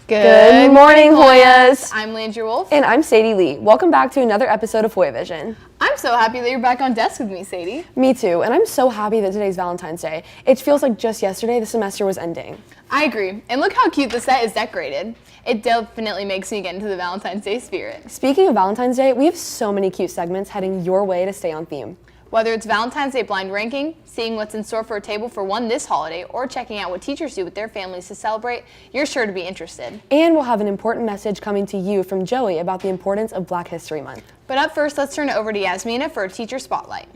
Good morning, Hoyas. I'm Landry Wolf. And I'm Sadie Lee. Welcome back to another episode of HoyaVision. I'm so happy that you're back on desk with me, Sadie. Me too, and I'm so happy that today's Valentine's Day. It feels like just yesterday the semester was ending. I agree, and look how cute the set is decorated. It definitely makes me get into the Valentine's Day spirit. Speaking of Valentine's Day, we have so many cute segments heading your way to stay on theme. Whether it's Valentine's Day blind ranking, seeing what's in store for a table for one this holiday, or checking out what teachers do with their families to celebrate, you're sure to be interested. And we'll have an important message coming to you from Joey about the importance of Black History Month. But up first, let's turn it over to Yasmina for a teacher spotlight.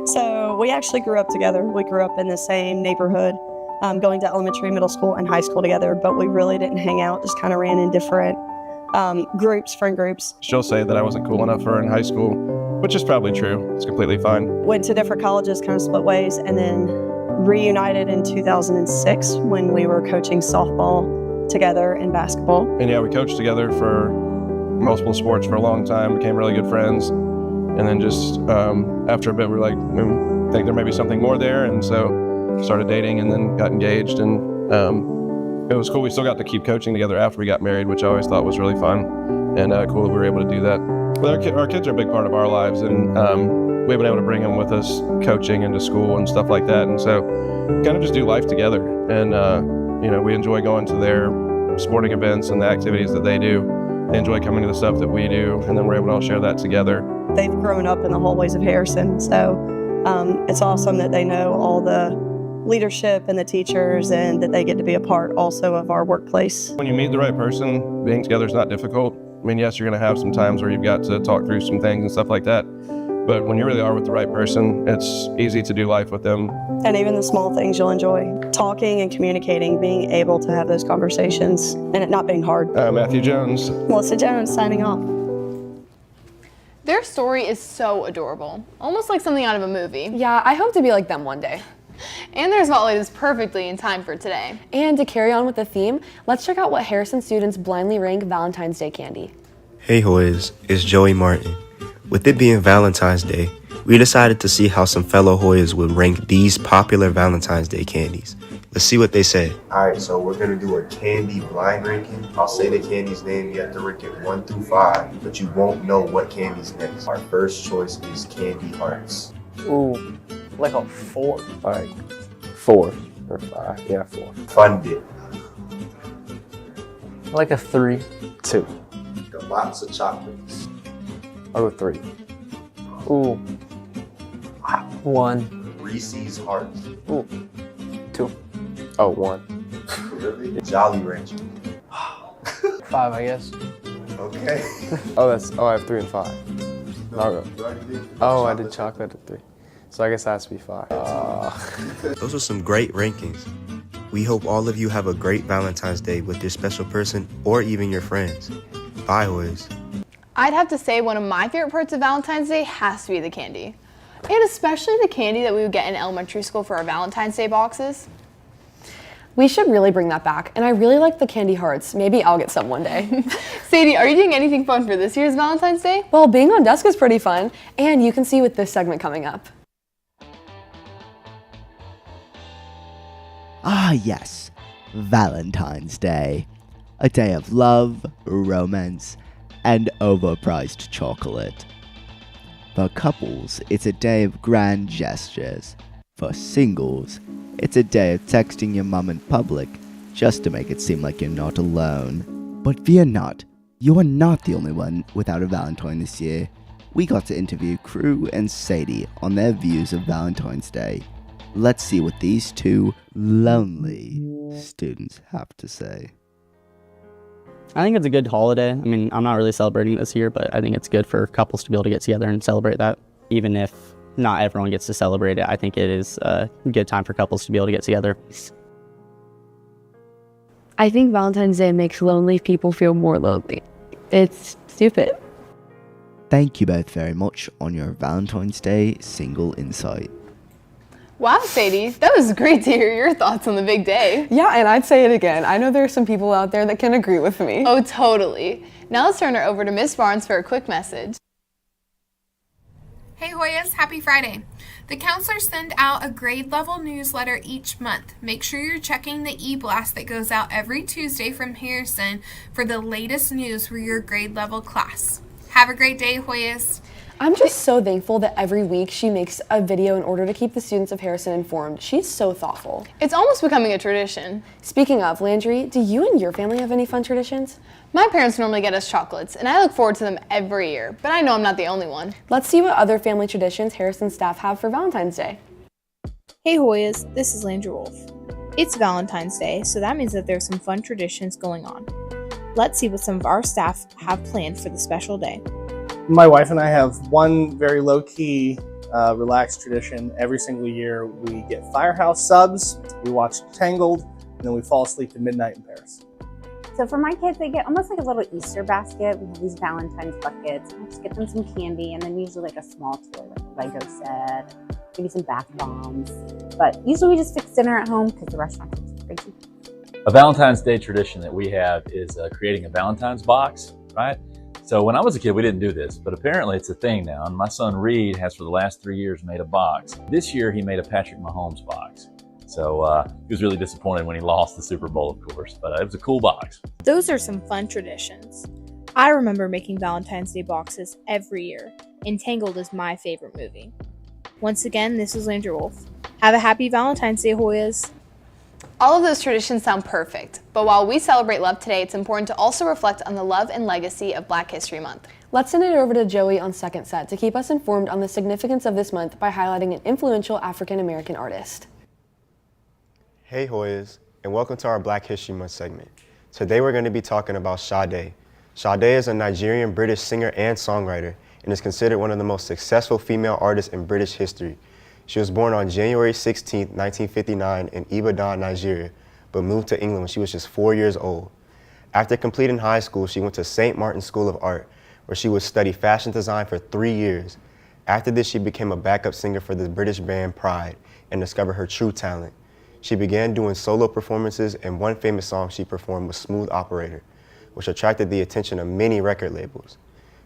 So we actually grew up together. We grew up in the same neighborhood, going to elementary, middle school, and high school together, but we really didn't hang out, just kind of ran in different friend groups. She'll say that I wasn't cool enough for her in high school, which is probably true. It's completely fine. Went to different colleges, kind of split ways, and then reunited in 2006 when we were coaching softball together and basketball. And yeah, we coached together for multiple sports for a long time, became really good friends. And then just after a bit, we were like, we think there may be something more there. And so started dating and then got engaged. And it was cool. We still got to keep coaching together after we got married, which I always thought was really fun and cool that we were able to do that. But our kids are a big part of our lives, and we've been able to bring them with us coaching into school and stuff like that. And so kind of just do life together. And, we enjoy going to their sporting events and the activities that they do. They enjoy coming to the stuff that we do, and then we're able to all share that together. They've grown up in the hallways of Harrison, so it's awesome that they know all the leadership and the teachers, and that they get to be a part also of our workplace. When you meet the right person, being together is not difficult. I mean, yes, you're going to have some times where you've got to talk through some things and stuff like that. But when you really are with the right person, it's easy to do life with them. And even the small things you'll enjoy. Talking and communicating, being able to have those conversations, and it not being hard. Matthew Jones. Melissa Jones signing off. Their story is so adorable, almost like something out of a movie. Yeah, I hope to be like them one day. And their spotlight is perfectly in time for today. And to carry on with the theme, let's check out what Harrison students blindly rank Valentine's Day candy. Hey Hoyas, it's Joey Martin. With it being Valentine's Day, we decided to see how some fellow Hoyas would rank these popular Valentine's Day candies. Let's see what they said. Alright, so we're gonna do a candy blind ranking. I'll say the candy's name, you have to rank it 1 through 5, but you won't know what candy's next. Our first choice is candy hearts. Ooh, like a 4. Alright, 4 or 5, yeah, 4. Fun Dip. Like a 3, 2. The lots of chocolates. I'll go 3. Ooh, 1. Reese's Hearts. Ooh, 2. Oh, 1. Really? Jolly Rancher. 5, I guess. Okay. I have 3 and 5. I'll go. I did chocolate at 3. So I guess that has to be 5. Those are some great rankings. We hope all of you have a great Valentine's Day with your special person or even your friends. Bye, Hoyas. I'd have to say one of my favorite parts of Valentine's Day has to be the candy. And especially the candy that we would get in elementary school for our Valentine's Day boxes. We should really bring that back, and I really like the candy hearts. Maybe I'll get some one day. Sadie, are you doing anything fun for this year's Valentine's Day? Well, being on desk is pretty fun, and you can see with this segment coming up. Ah yes, Valentine's Day. A day of love, romance, and overpriced chocolate. For couples, it's a day of grand gestures. For singles, it's a day of texting your mum in public just to make it seem like you're not alone. But fear not, you are not the only one without a Valentine this year. We got to interview Crew and Sadie on their views of Valentine's Day. Let's see what these two lonely students have to say. I think it's a good holiday. I mean, I'm not really celebrating this year, but I think it's good for couples to be able to get together and celebrate that. Even if not everyone gets to celebrate it, I think it is a good time for couples to be able to get together. I think Valentine's Day makes lonely people feel more lonely. It's stupid. Thank you both very much on your Valentine's Day single insight. Wow, Sadie, that was great to hear your thoughts on the big day. Yeah, and I'd say it again. I know there are some people out there that can agree with me. Oh, totally. Now let's turn it over to Miss Barnes for a quick message. Hey Hoyas, happy Friday. The counselors send out a grade level newsletter each month. Make sure you're checking the e-blast that goes out every Tuesday from Harrison for the latest news for your grade level class. Have a great day, Hoyas. I'm just so thankful that every week she makes a video in order to keep the students of Harrison informed. She's so thoughtful. It's almost becoming a tradition. Speaking of, Landry, do you and your family have any fun traditions? My parents normally get us chocolates, and I look forward to them every year, but I know I'm not the only one. Let's see what other family traditions Harrison staff have for Valentine's Day. Hey Hoyas, this is Landry Wolf. It's Valentine's Day, so that means that there's some fun traditions going on. Let's see what some of our staff have planned for the special day. My wife and I have one very low-key, relaxed tradition. Every single year we get Firehouse subs, we watch Tangled, and then we fall asleep to Midnight in Paris. So for my kids, they get almost like a little Easter basket. We have these Valentine's buckets. We just get them some candy and then usually like a small toy, like a Lego set, maybe some bath bombs. But usually we just fix dinner at home because the restaurant is crazy. A Valentine's Day tradition that we have is creating a Valentine's box, right? So when I was a kid, we didn't do this, but apparently it's a thing now. And my son Reed has for the last 3 years made a box. This year he made a Patrick Mahomes box. So he was really disappointed when he lost the Super Bowl, of course, but it was a cool box. Those are some fun traditions. I remember making Valentine's Day boxes every year. Entangled is my favorite movie. Once again, this is Landry Wolf. Have a happy Valentine's Day, Hoyas. All of those traditions sound perfect, but while we celebrate love today, it's important to also reflect on the love and legacy of Black History Month. Let's send it over to Joey on second set to keep us informed on the significance of this month by highlighting an influential African-American artist. Hey Hoyas, and welcome to our Black History Month segment. Today we're going to be talking about Sade. Sade is a Nigerian-British singer and songwriter and is considered one of the most successful female artists in British history. She was born on January 16, 1959 in Ibadan, Nigeria, but moved to England when she was just 4 years old. After completing high school, she went to St. Martin's School of Art, where she would study fashion design for 3 years. After this, she became a backup singer for the British band Pride and discovered her true talent. She began doing solo performances, and one famous song she performed was Smooth Operator, which attracted the attention of many record labels.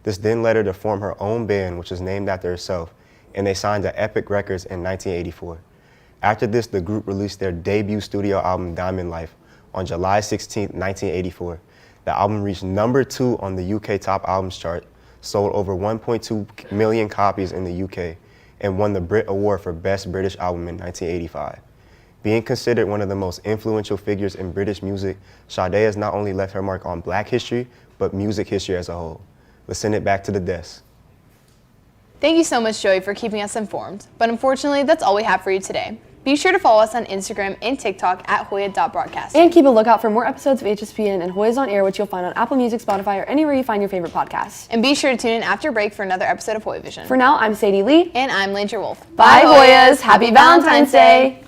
This then led her to form her own band, which was named after herself, and they signed to Epic Records in 1984. After this, the group released their debut studio album, Diamond Life, on July 16, 1984. The album reached #2 on the UK Top Albums chart, sold over 1.2 million copies in the UK, and won the Brit Award for Best British Album in 1985. Being considered one of the most influential figures in British music, Sade has not only left her mark on Black history, but music history as a whole. Let's send it back to the desk. Thank you so much, Joey, for keeping us informed. But unfortunately, that's all we have for you today. Be sure to follow us on Instagram and TikTok at Hoya.broadcast. And keep a lookout for more episodes of HSPN and Hoyas on Air, which you'll find on Apple Music, Spotify, or anywhere you find your favorite podcasts. And be sure to tune in after break for another episode of HoyaVision. For now, I'm Sadie Lee. And I'm Landry Wolf. Bye, Hoyas. Happy Valentine's Day.